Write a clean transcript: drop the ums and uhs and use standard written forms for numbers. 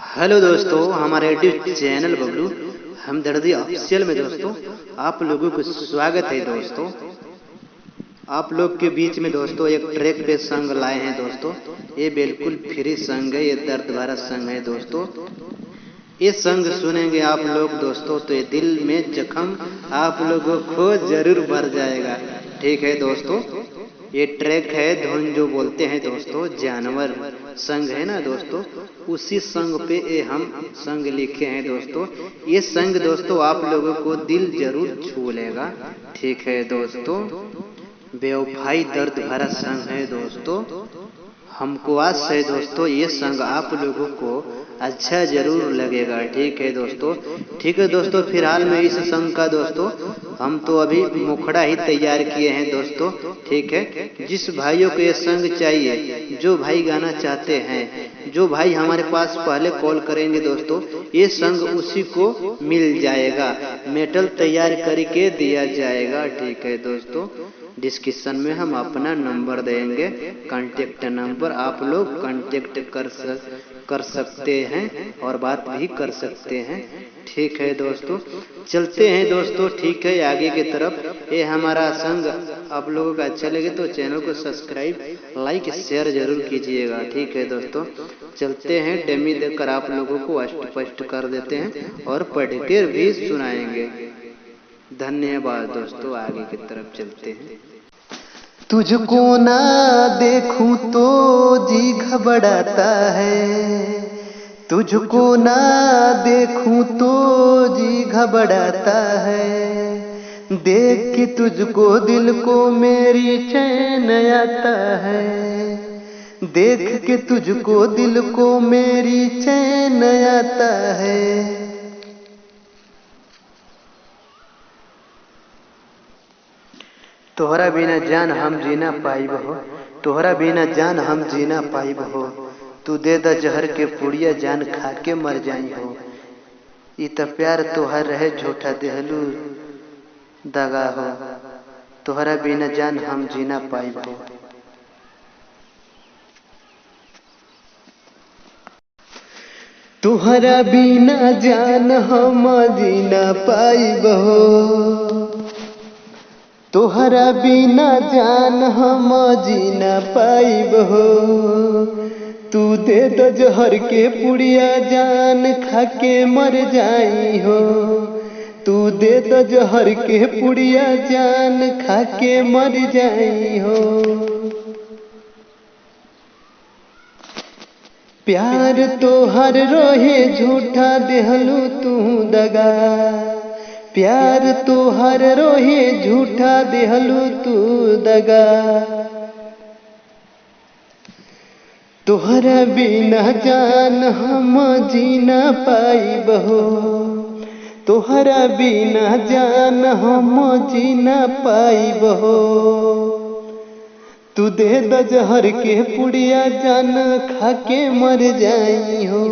Hello दोस्तों, हमारे YouTube channel Bablu हमदर्दी ऑफिशियल में दोस्तों आप लोगों को स्वागत है। दोस्तों आप लोग के बीच में दोस्तों एक ट्रैक पे संग लाए हैं दोस्तों। ये बिल्कुल फ्री संग है, ये दर्द भरा संग है दोस्तों। ये संग सुनेंगे आप लोग दोस्तों तो ये दिल में जख्म आप लोगों को जरूर भर जाएगा। ठीक है दोस्तों, ये ट्रैक है धुन जो बोलते हैं दोस्तों, जानवर संग है ना दोस्तों, उसी संग पे ये हम संग लिखे हैं दोस्तों। ये संग दोस्तों आप लोगों को दिल जरूर छू लेगा। ठीक है दोस्तों, बेवफाई दर्द भरा संग है दोस्तों। हमको आस है दोस्तों ये संग आप लोगों को अच्छा जरूर लगेगा। ठीक है दोस्तों, ठीक है दोस्तों। फिलहाल में इस संग का दोस्तों हम तो अभी मुखड़ा ही तैयार किए हैं दोस्तों। ठीक है, जिस भाइयों को ये संग चाहिए, जो भाई गाना चाहते हैं, जो भाई हमारे पास पहले कॉल करेंगे दोस्तों, ये संग उसी को मिल जाएगा, मेटल तैयार करके दिया जाएगा। ठीक है दोस्तों, डिस्क्रिप्शन में हम अपना नंबर देंगे, कांटेक्ट नंबर, आप लोग कांटेक्ट कर सकते हैं और बात भी कर सकते हैं। ठीक है दोस्तों, चलते हैं दोस्तों। ठीक है, आगे की तरफ। ये हमारा संग आप लोगों का अच्छा लगे तो चैनल को सब्सक्राइब, लाइक, शेयर जरूर कीजिएगा। ठीक है दोस्तों, चलते हैं। डेमी देकर आप लोगों को स्पष्ट कर देते हैं और पढ़ कर भी सुनाएंगे। धन्यवाद दोस्तों, आगे की तरफ चलते हैं। तुझको ना देखूं तो जी घबराता है, तुझको ना देखूं तो जी घबराता है, देख के तुझको दिल को मेरी चैन आता है, देख के तुझको दिल को मेरी चैन आता है। तोहरा बिना जान हम जीना पाइब हो, तोहरा बिना जान हम जीना पाइब हो, तू दे द जहर के पुड़िया जान खा के मर जाई हो। ई त प्यार तोहर रहे झूठा देहलू दगा हो, तोहरा बिना जान हम जीना पाइब हो। तोहरा बिना जान हम जीना पाइब हो, तोहरा बिना जान हम जीना पाइब हो, तू दे द जहर के पुड़िया जान खा के मर जाई हो, तू दे द जहर के पुड़िया जान खा के मर जाई हो। प्यार तोहर रोहे झूठा देहलू तू दगा, प्यार तोहर रोहे झूठा देहलू तू दगा, तोहरा बिना जान हम जीना पाइब हो, तोहरा बिना जान हम जीना पाइब हो, तू दे द जहर के पुड़िया जान खा के मर जाई हो।